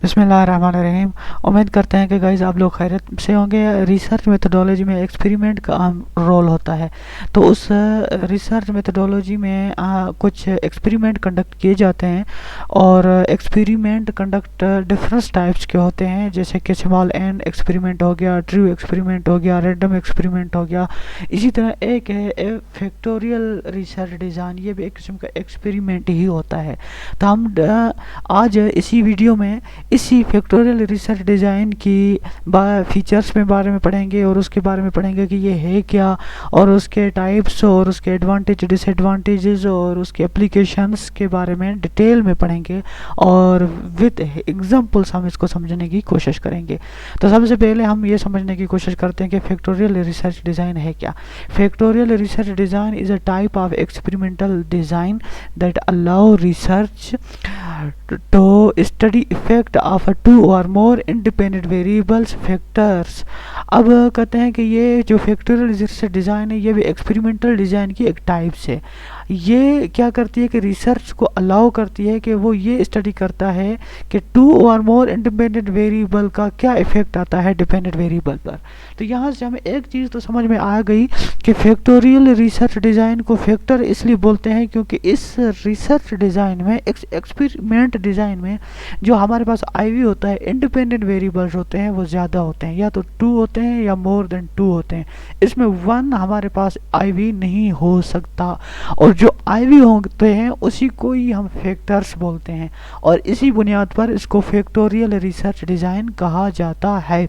बिस्मिल्लाहिर्रहमानिर्रहीम। उम्मीद करते हैं कि गाइस आप लोग खैरियत से होंगे। रिसर्च मेथडोलॉजी में एक्सपेरिमेंट का अहम रोल होता है। तो उस रिसर्च मेथडोलॉजी में कुछ एक्सपेरिमेंट कंडक्ट किए जाते हैं और एक्सपेरिमेंट कंडक्ट डिफरेंट टाइप्स के होते हैं, जैसे कि स्मॉल एन एक्सपेरिमेंट हो गया, ट्रू एक्सपेरिमेंट हो गया, रैंडम एक्सपेरिमेंट हो गया। इसी तरह एक है फैक्टोरियल रिसर्च डिज़ाइन, ये भी एक किस्म का एक्सपेरिमेंट ही होता है। तो हम आज इसी वीडियो में इसी फैक्टोरियल रिसर्च डिज़ाइन की फीचर्स में बारे में पढ़ेंगे और उसके बारे में पढ़ेंगे कि ये है क्या, और उसके टाइप्स और उसके एडवांटेज डिसएडवांटेजेस और उसके एप्लीकेशंस के बारे में डिटेल में पढ़ेंगे और विद एग्जांपल्स हम इसको समझने की कोशिश करेंगे। तो सबसे पहले हम ये समझने की कोशिश करते हैं कि फैक्टोरियल रिसर्च डिज़ाइन है क्या। Factorial research design is a type of experimental design that allow research to study effect of two or more independent variables factors। अब कहते हैं कि ये जो फैक्टोरियल रिसर्च डिज़ाइन है ये भी एक्सपेरिमेंटल डिज़ाइन की एक टाइप्स है। ये क्या करती है कि रिसर्च को अलाउ करती है कि वो ये स्टडी करता है कि to or more independent variable का क्या इफेक्ट आता है डिपेंडेंट वेरिएबल पर। तो यहाँ से हमें एक चीज़ तो समझ में आ गई कि फैक्टोरियल रिसर्च डिज़ाइन को फैक्टर इसलिए बोलते हैं क्योंकि इस रिसर्च डिज़ाइन में एक्सपेरिमेंट डिज़ाइन में जो हमारे पास आईवी होता है, इंडिपेंडेंट वेरिएबल्स होते हैं वो ज़्यादा होते हैं, या तो 2 होते हैं या मोर देन 2 होते हैं। इसमें 1 हमारे पास आईवी नहीं हो सकता, और जो आईवी होते हैं उसी को ही हम फैक्टर्स बोलते हैं, और इसी बुनियाद पर इसको फैक्टोरियल रिसर्च डिज़ाइन कहा जाता है।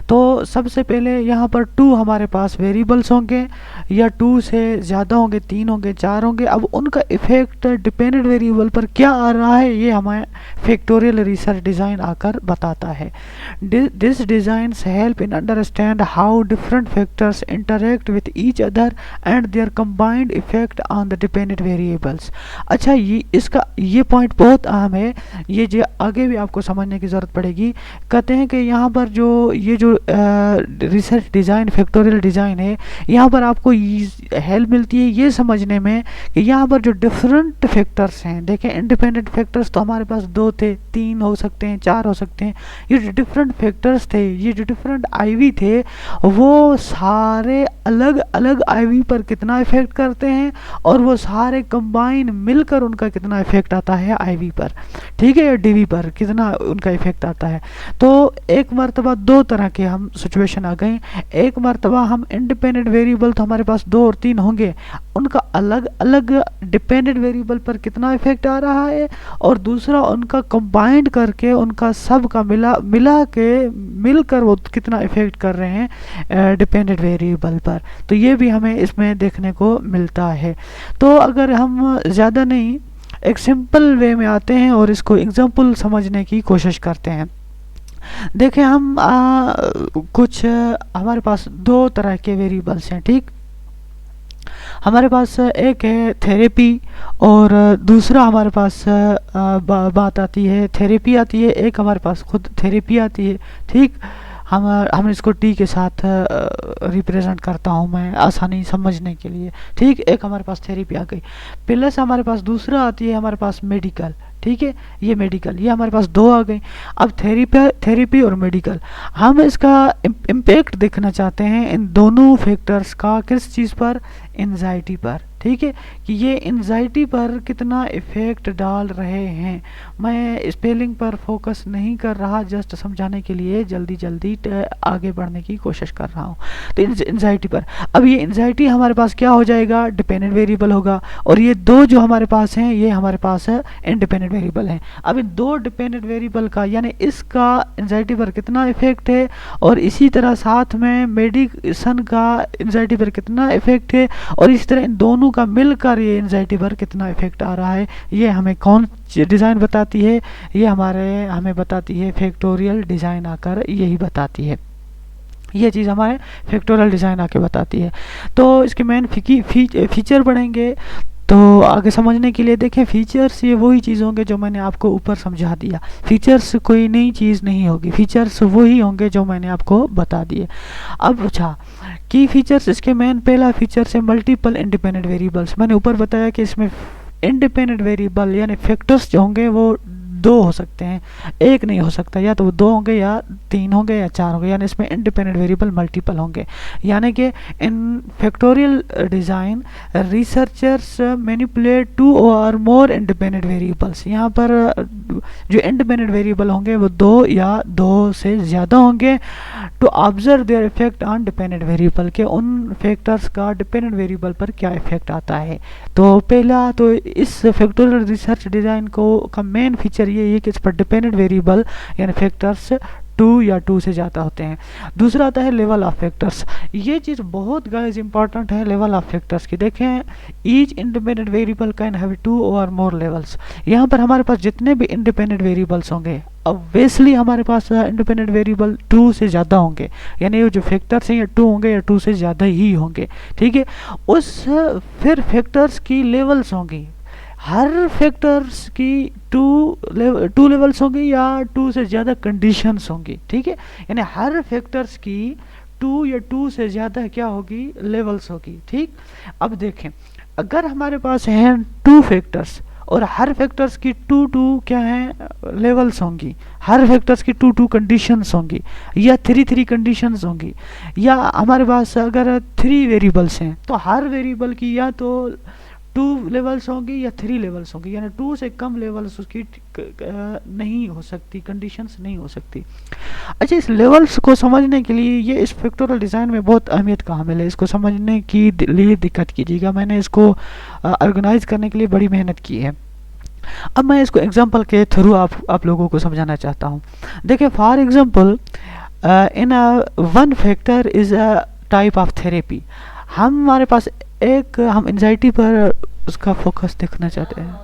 तो सबसे पहले यहाँ पर 2 हमारे पास वेरिएबल्स होंगे, या 2 से ज़्यादा होंगे, 3 होंगे, 4 होंगे। अब उनका इफेक्ट डिपेंडेंट वेरिएबल पर क्या आ रहा है ये हमें फैक्टोरियल रिसर्च डिज़ाइन आकर बताता है। This designs help in understand how different factors interact with each other and their combined effect on the dependent variables. अच्छा, ये पॉइंट बहुत अहम है, ये जो आगे भी आपको समझने की ज़रूरत पड़ेगी। कहते हैं कि यहाँ पर ये जो रिसर्च डिज़ाइन फैक्टोरियल डिज़ाइन है, यहाँ पर आपको हेल्प मिलती है ये समझने में कि यहाँ पर जो डिफरेंट फैक्टर्स हैं, देखें इंडिपेंडेंट फैक्टर्स तो हमारे पास 2 थे, 3 हो सकते हैं, 4 हो सकते हैं। ये जो डिफरेंट फैक्टर्स थे, ये जो डिफरेंट आईवी थे, वो सारे अलग अलग आईवी पर कितना इफेक्ट करते हैं, और वो सारे कंबाइन मिलकर उनका कितना इफेक्ट आता है आईवी पर, ठीक है, डीवी पर कितना उनका इफेक्ट आता है। तो एक मरतबा 2 तरह के हम सिचुएशन आ गए। एक मरतबा हम इंडिपेंडेंट वेरिएबल तो हमारे पास 2 और 3 होंगे, उनका अलग अलग डिपेंडेंट वेरिएबल पर कितना इफेक्ट आ रहा है, और दूसरा उनका कंबाइंड करके उनका सब का मिलकर वो कितना इफेक्ट कर रहे हैं डिपेंडेंट वेरिएबल पर। तो ये भी हमें इसमें देखने को मिलता है। तो अगर हम ज़्यादा नहीं एक सिंपल वे में आते हैं और इसको एग्जाम्पल समझने की कोशिश करते हैं। देखें हम कुछ हमारे पास 2 तरह के वेरिएबल्स हैं, ठीक। हमारे पास एक है थेरेपी और दूसरा हमारे पास बात आती है थेरेपी आती है, एक हमारे पास खुद थेरेपी आती है, ठीक। हम इसको टी के साथ रिप्रेजेंट करता हूँ मैं आसानी समझने के लिए, ठीक। एक हमारे पास थेरेपी आ गई, प्लस हमारे पास दूसरा आती है हमारे पास मेडिकल, ठीक है। ये मेडिकल, ये हमारे पास 2 आ गए। अब थेरेपी और मेडिकल, हम इसका इम्पैक्ट देखना चाहते हैं इन दोनों फैक्टर्स का, किस चीज़ पर, एंजाइटी पर, ठीक है, कि ये एंजाइटी पर कितना इफ़ेक्ट डाल रहे हैं। मैं स्पेलिंग पर फोकस नहीं कर रहा, जस्ट समझाने के लिए जल्दी जल्दी आगे बढ़ने की कोशिश कर रहा हूँ। तो एंजाइटी पर, अब ये एंजाइटी हमारे पास क्या हो जाएगा, डिपेंडेंट वेरिएबल होगा, और ये 2 जो हमारे पास हैं ये हमारे पास इंडिपेंडेंट वेरिएबल हैं। अब इन 2 डिपेंडेंट वेरिएबल का यानी इसका एंजाइटी पर कितना इफेक्ट है, और इसी तरह साथ में मेडिसन का एंजाइटी पर कितना इफेक्ट है, और इसी तरह इन दोनों का मिलकर ये एंजाइटी पर कितना इफेक्ट आ रहा है, ये हमें कौन डिज़ाइन बताती है, ये हमें बताती है फैक्टोरियल डिज़ाइन आकर यही बताती है। ये चीज़ हमारे फैक्टोरियल डिज़ाइन आके बताती है। तो इसके मेन फीचर पढ़ेंगे। तो आगे समझने के लिए देखें, फीचर्स ये वही चीज़ होंगे जो मैंने आपको ऊपर समझा दिया। फीचर्स कोई नई चीज़ नहीं होगी, फीचर्स वही होंगे जो मैंने आपको बता दिए। अब अच्छा, की फीचर्स, इसके मेन पहला फीचर है मल्टीपल इंडिपेंडेंट वेरिएबल्स। मैंने ऊपर बताया कि इसमें इंडिपेंडेंट वेरिएबल यानी फैक्टर्स जो होंगे वो दो हो सकते हैं, एक नहीं हो सकता, या तो वो दो होंगे या तीन होंगे या चार होंगे, यानी इसमें इंडिपेंडेंट वेरिएबल मल्टीपल होंगे। यानी कि in factorial design researchers manipulate two or more independent variables. यहाँ पर जो इंडिपेंडेंट वेरिएबल होंगे वो दो या दो से ज़्यादा होंगे, to observe their effect on dependent variable, के उन फैक्टर्स का डिपेंडेंट वेरिएबल पर क्या इफेक्ट आता है। तो पहला तो इस फैक्टोरियल रिसर्च डिज़ाइन को का मेन फीचर ये है कि इस पर डिपेंडेंट वेरिएबल यानी फैक्टर्स टू या टू से ज़्यादा होते हैं। दूसरा आता है लेवल ऑफ फैक्टर्स। ये चीज़ बहुत गाइस इंपॉर्टेंट है लेवल ऑफ फैक्टर्स की। देखें, each independent variable can have two or more levels. यहाँ पर हमारे पास जितने भी इंडिपेंडेंट वेरिएबल्स होंगे, ऑब्वियसली हमारे पास इंडिपेंडेंट वेरिएबल टू से ज़्यादा होंगे, यानी जो फैक्टर्स हैं या टू होंगे या टू से ज़्यादा ही होंगे, ठीक है। उस फिर फैक्टर्स की लेवल्स होंगी, हर फैक्टर्स की टू लेवल्स होंगी या टू से ज़्यादा कंडीशंस होंगी, ठीक है। यानी हर फैक्टर्स की टू या टू से ज़्यादा क्या होगी, लेवल्स होगी, ठीक। अब देखें, अगर हमारे पास हैं टू फैक्टर्स और हर फैक्टर्स की टू क्या है, लेवल्स होंगी, हर फैक्टर्स की टू कंडीशंस होंगी या थ्री कंडीशंस होंगी, या हमारे पास अगर थ्री वेरिएबल्स हैं तो हर वेरिएबल की या तो टू लेवल्स होंगी या थ्री लेवल्स होंगी, यानी टू से कम लेवल्स उसकी नहीं हो सकती, कंडीशंस नहीं हो सकती। अच्छा, इस लेवल्स को समझने के लिए ये इस फैक्टोरियल डिज़ाइन में बहुत अहमियत का हामिल है, इसको समझने की लिए दिक्कत कीजिएगा। मैंने इसको ऑर्गेनाइज करने के लिए बड़ी मेहनत की है। अब मैं इसको एग्जांपल के थ्रू आप लोगों को समझाना चाहता हूँ। देखिए, for example in one factor is a type of therapy. हमारे पास हम एंजाइटी पर उसका फोकस देखना चाहते हैं।